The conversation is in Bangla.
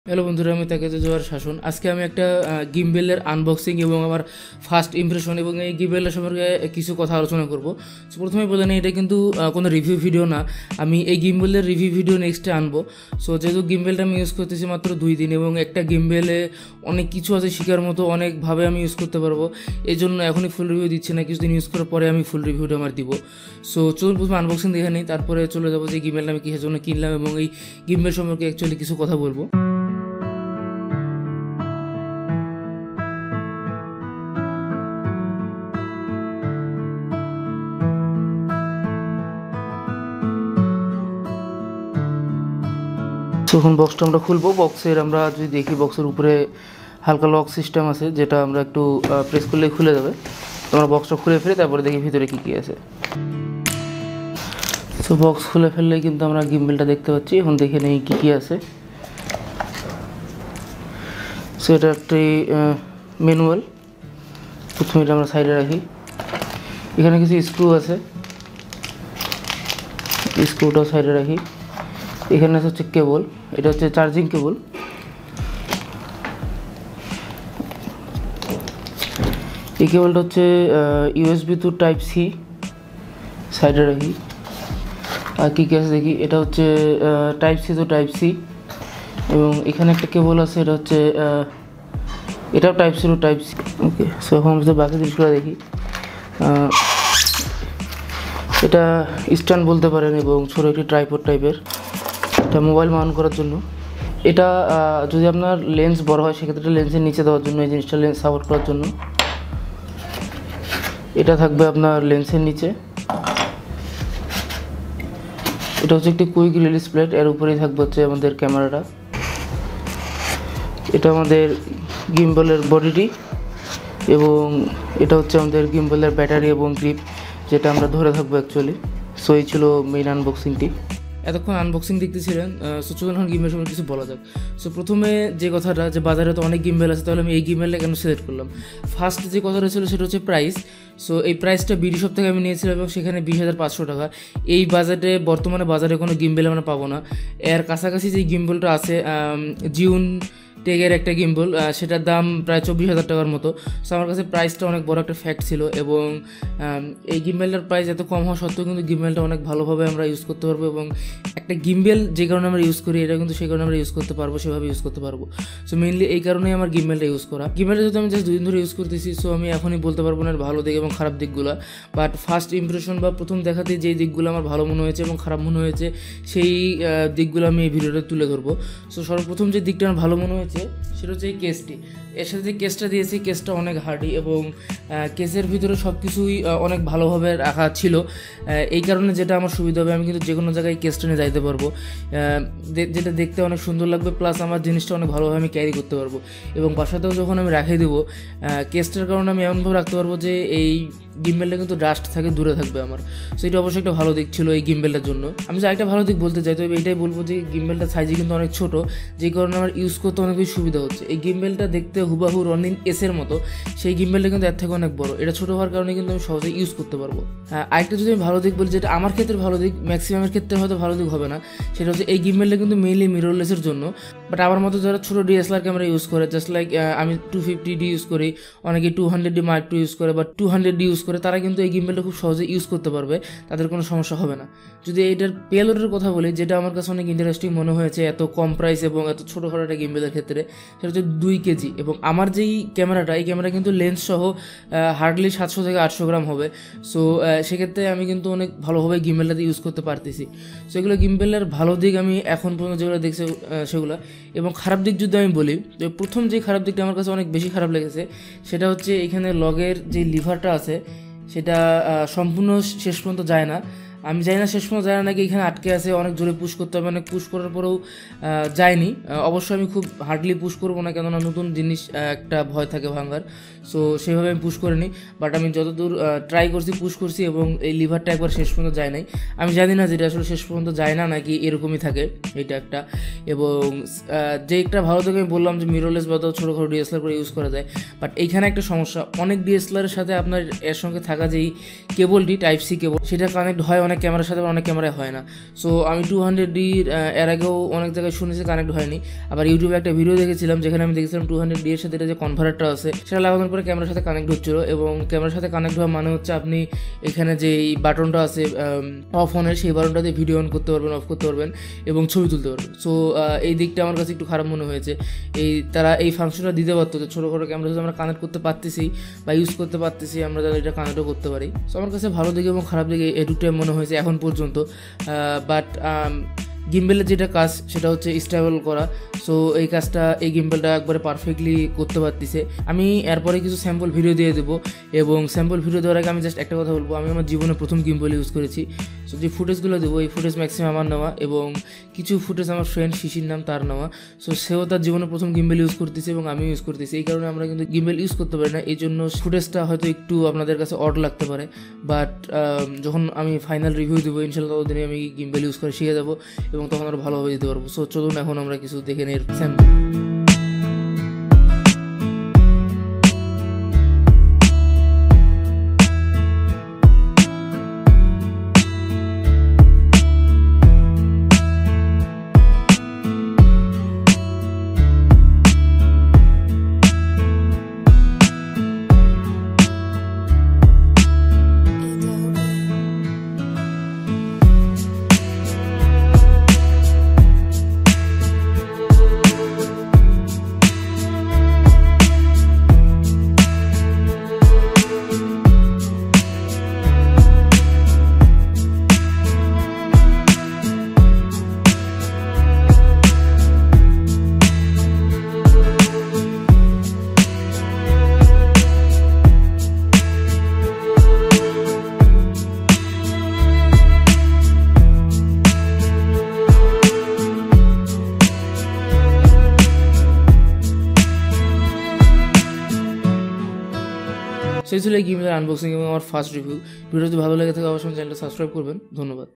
হ্যালো বন্ধুরা, আমি তাজওয়ার শাসন। আজকে আমি একটা গিম্বেলের আনবক্সিং এবং আমার ফার্স্ট ইমপ্রেশন এবং এই গিম্বেলের সম্পর্কে কিছু কথা আলোচনা করব। সো প্রথমে বলে নিই, এটা কিন্তু কোনো রিভিউ ভিডিও না। আমি এই গিম্বেলের রিভিউ ভিডিও নেক্সটে আনবো। সো যেহেতু গিম্বেলটা আমি ইউজ করতেছি মাত্র 2 দিন এবং একটা গিম্বেলে অনেক কিছু আছে শেখার মতো, অনেকভাবে আমি ইউজ করতে পারবো। এই জন্য এখনই ফুল রিভিউ দিচ্ছি না, কিছুদিন ইউজ করার পরে আমি ফুল রিভিউটা আমার দিব। সো চলুন প্রথমে আনবক্সিং দেখে নিই, তারপরে চলে যাবো যে গিম্বেলটা আমি কিসের জন্য কিনলাম এবং এই গিম্বেল সম্পর্কে অ্যাকচুয়ালি কিছু কথা বলবো। এখন বক্সটা আমরা খুলবো। বক্সের আমরা যদি দেখি, বক্সের উপরে হালকা লক সিস্টেম আছে, যেটা আমরা একটু প্রেস করলে খুলে যাবে। তো আমরা বক্সটা খুলে ফেলে তারপরে দেখি ভিতরে কী কী আছে। তো বক্স খুলে ফেললে কিন্তু আমরা গিম্বেলটা দেখতে পাচ্ছি। এখন দেখে নেই কী কী আছে। সো এটা একটি ম্যানুয়াল। প্রথমে এটা আমরা সাইডে রাখি। এখানে কিছু স্ক্রু আছে, স্ক্রুটাও সাইডে রাখি। এখানে হচ্ছে কেবল, এটা হচ্ছে চার্জিং কেবল। এই কেবলটা হচ্ছে ইউএসবি টু টাইপ সি, সাইডে রাখি। আর কী কী আছে দেখি, এটা হচ্ছে type C to type C এবং এখানে একটা কেবল আছে, এটা হচ্ছে এটাও type C to type C. Okay, so এখন আমরা বাকি জিনিসগুলো দেখি। এটা স্ট্যান্ড বলতে পারেন এবং ছোটো একটি ট্রাইপড টাইপের, এটা মোবাইল মাউন্ট করার জন্য। এটা যদি আপনার লেন্স বড় হয় সেক্ষেত্রে লেন্সের নিচে দেওয়ার জন্য, এই জিনিসটা লেন্স সাপোর্ট করার জন্য। এটা থাকবে আপনার লেন্সের নিচে। এটা হচ্ছে একটি কুইক রিলিজ প্লেট, এর উপরেই থাকবে হচ্ছে আমাদের ক্যামেরাটা। এটা আমাদের গিম্বলের বডিটি এবং এটা হচ্ছে আমাদের গিম্বলের ব্যাটারি এবং গ্রিপ, যেটা আমরা ধরে থাকবো অ্যাকচুয়ালি। সো এই ছিল মেইন আনবক্সিংটি। এতক্ষণ আনবক্সিং দেখতেছিলেন। সো চলুন এখন গিম্বেল সম্পর্কে কিছু বলা যাক। সো প্রথমে যে কথাটা, যে বাজারে তো অনেক গিম্বেল আছে, তাহলে আমি এই গিম্বেলটা কেন সিলেক্ট করলাম। ফার্স্ট যে কথাটা ছিল সেটা হচ্ছে প্রাইস। সো এই প্রাইসটা বিডি শপ থেকে আমি নিয়েছিলাম এবং সেখানে 20,500 টাকা। এই বাজেটে বর্তমানে বাজারে কোনো গিম্বেল আমরা পাবো না। এর কাছাকাছি যে গিম্বেলটা আছে, জিউন টেকের একটা গিম্বল, সেটার দাম প্রায় 24,000 টাকার মতো। সো আমার কাছে প্রাইসটা অনেক বড় একটা ফ্যাক্ট ছিল এবং এই গিম্বেলটার প্রাইস এত কম হওয়া সত্ত্বেও কিন্তু গিম্বেলটা অনেক ভালোভাবে আমরা ইউজ করতে পারবো এবং একটা গিম্বেল যে কারণে আমরা ইউজ করি, এটা কিন্তু সেই কারণে আমরা ইউজ করতে পারবো, সেভাবে ইউজ করতে পারবো। সো মেইনলি এই কারণেই আমার গিম্বেলটা ইউজ করা। গিম্বেলটা যদি আমি জাস্ট 2 দিন ধরে ইউজ করতেছি, সো আমি এখনই বলতে পারবো না এর ভালো দিক এবং খারাপ দিকগুলো। বাট ফার্স্ট ইমপ্রেশন বা প্রথম দেখাতেই যেই দিকগুলো আমার ভালো মনে হয়েছে এবং খারাপ মনে হয়েছে, সেই দিকগুলো আমি এই ভিডিওটা তুলে ধরবো। সো সর্বপ্রথম যে দিকটা আমার ভালো মনে হয়েছে সেটা হচ্ছে এই কেসটি। এর সাথে যে কেসটা দিয়েছি, কেসটা অনেক হার্ডি এবং কেসের ভিতরে সব কিছুই অনেক ভালোভাবে রাখা ছিল। এই কারণে যেটা আমার সুবিধা হবে, আমি কিন্তু যে কোনো জায়গায় কেসটা নিয়ে যাইতে পারবো, যেটা দেখতে অনেক সুন্দর লাগবে, প্লাস আমার জিনিসটা অনেক ভালোভাবে আমি ক্যারি করতে পারবো। এবং বাসাতেও যখন আমি রেখে দেবো, কেসটার কারণে আমি এমনভাবে রাখতে পারবো যে এই গিম্বেলটা কিন্তু ডাস্ট থাকে দূরে থাকবে আমার। সো এটা অবশ্যই একটা ভালো দিক ছিল এই গিম্বেলটার জন্য। আমি যে একটা ভালো দিক বলতে চাই, তো এটাই বলবো যে গিম্বেলটা সাইজে কিন্তু অনেক ছোটো, যে কারণে আমার ইউজ করতে অনেক বেশি সুবিধা হচ্ছে। এই গিম্বেলটা দেখতে হুবাহু রনিন এসের মতো, সেই গিম্বেলটা কিন্তু এর থেকে অনেক বড়। এটা ছোটো হওয়ার কারণে কিন্তু আমি সহজে ইউজ করতে পারবো। আরেকটা যদি আমি ভালো দিক বলি, যেটা আমার ক্ষেত্রে ভালো দিক, ম্যাক্সিমামের ক্ষেত্রে হয়তো ভালো দিক হবে না, সেটা হচ্ছে এই গিম্বেলটা কিন্তু মেইনলি মিররলেসের জন্য। বাট আমার মতো যারা ছোটো ডিএসএলআর ক্যামেরা ইউজ করে, জাস্ট লাইক আমি 250D ইউজ করি, অনেকে 200D Mark II ইউজ করে বা 200D ইউজ করে, তারা কিন্তু এই গিম্বেলটা খুব সহজে ইউজ করতে পারবে, তাদের কোনো সমস্যা হবে না। যদি এইটার পেলোডের কথা বলি, যেটা আমার কাছে অনেক ইন্টারেস্টিং মনে হয়েছে এত কম প্রাইস এবং এত ছোটোখাটো একটা গিম্বেলের ক্ষেত্রে, সেটা হচ্ছে 2 কেজি। এবং আমার যেই ক্যামেরাটা, এই ক্যামেরা কিন্তু লেন্স সহ হার্ডলি 700 থেকে 800 গ্রাম হবে। সো সেক্ষেত্রে আমি কিন্তু অনেক ভালোভাবে গিম্বেলটাতে ইউজ করতে পারতেছি। সো এগুলো গিম্বেলের ভালো দিক আমি এখন পর্যন্ত যেগুলো দেখছি সেগুলো। এবং খারাপ দিক যদি আমি বলি, তো প্রথম যে খারাপ দিকটা আমার কাছে অনেক বেশি খারাপ লেগেছে, সেটা হচ্ছে এখানে লগের যে লিভারটা আছে, সেটা সম্পূর্ণ শেষ পর্যন্ত যায় না। আমি জানি না শেষ পর্যন্ত যায় না নাকি এখানে আটকে আছে, অনেক জোরে পুশ করতে হবে, অনেক পুশ করার পরেও যায়নি। অবশ্যই আমি খুব হার্ডলি পুশ করবো না, কেননা নতুন জিনিস একটা ভয় থাকে ভাঙার। সো সেভাবে আমি পুশ করিনি, বাট আমি যতদূর ট্রাই করছি পুশ করছি এবং এই লিভারটা একবার শেষ পর্যন্ত যায় নাই। আমি জানি না যেটা আসলে শেষ পর্যন্ত যায় না নাকি এরকমই থাকে, এটা একটা। এবং যে একটা ভালো থেকে আমি বললাম যে মিররলেস বা ছোটোখাটো ডিএসএলআর করে ইউজ করা যায়, বাট এইখানে একটা সমস্যা, অনেক ডিএসএলআরের সাথে আপনার এর সঙ্গে থাকা যেই কেবলটি টাইপ সি কেবল, সেটা কানেক্ট হয় অনেক ক্যামেরার সাথে অনেক ক্যামেরায় হয় না। সো আমি 200D এর আগেও অনেক জায়গায় শুনেছি কানেক্ট হয়নি। আবার ইউটিউবে একটা ভিডিও দেখেছিলাম যেখানে আমি দেখেছিলাম 200D এর সাথে এটা যে কনভার্টারটা আছে সেটা লাগানোর পরে ক্যামেরার সাথে কানেক্ট হচ্ছিল, এবং ক্যামেরার সাথে কানেক্ট হওয়া মানে হচ্ছে আপনি এখানে যে বাটনটা আছে অফ অনের, সেই বাটনটা দিয়ে ভিডিও অন করতে পারবেন, অফ করতে পারবেন এবং ছবি তুলতে পারবেন। সো এই দিকটা আমার কাছে একটু খারাপ মনে হয়েছে। তারা এই ফাংশনটা দিতে পারতো যে ছোটোখাটো ক্যামেরা যদি আমরা কানেক্ট করতে পারতেছি বা ইউজ করতে পারতেছি, আমরা যাতে এটা কানেক্টও করতে পারি। সো আমার কাছে ভালো দিকে এবং খারাপ দিকে এই দুটোই মনে হয়েছে এখন পর্যন্ত। বাট গিম্বেলের যেটা কাজ সেটা হচ্ছে স্টেবল করা। সো এই কাজটা এই গিম্বেলটা একবারে পারফেক্টলি করতে পারতেছে। আমি এরপরে কিছু স্যাম্পল ভিডিও দিয়ে দেবো, এবং স্যাম্পল ভিডিও দেওয়ার আগে আমি জাস্ট একটা কথা বলবো, আমি আমার জীবনে প্রথম গিম্বেল ইউজ করেছি। সো যে ফুটেজগুলো দেবো এই ফুটেজ ম্যাক্সিমাম আমার নেওয়া, এবং কিছু ফুটেজ আমার ফ্রেন্ড শিশির নাম তার নেওয়া। সো সেও তার জীবনে প্রথম গিম্বেল ইউজ করতেছে এবং আমি ইউজ করতেছি। এই কারণে আমরা কিন্তু গিম্বেল ইউজ করতে পারি না, এই জন্য ফুটেজটা হয়তো একটু আপনাদের কাছে অড লাগতে পারে। বাট যখন আমি ফাইনাল রিভিউ দেবো ইনশাল্লাহ ততদিনে আমি গিম্বেল ইউজ করে শিখে যাবো এবং তখন আরও ভালোভাবে দিতে পারবো। সো চলুন এখন আমরা কিছু দেখে নিই স্যাম্পল। সেই ছিল এই গিম্বেলের আনবক্সিং এবং আমার ফার্স্ট রিভিউ। ভিডিও যদি ভালো লেগে থাকে অবশ্যই চ্যানেলটা সাবস্ক্রাইব করবেন। ধন্যবাদ।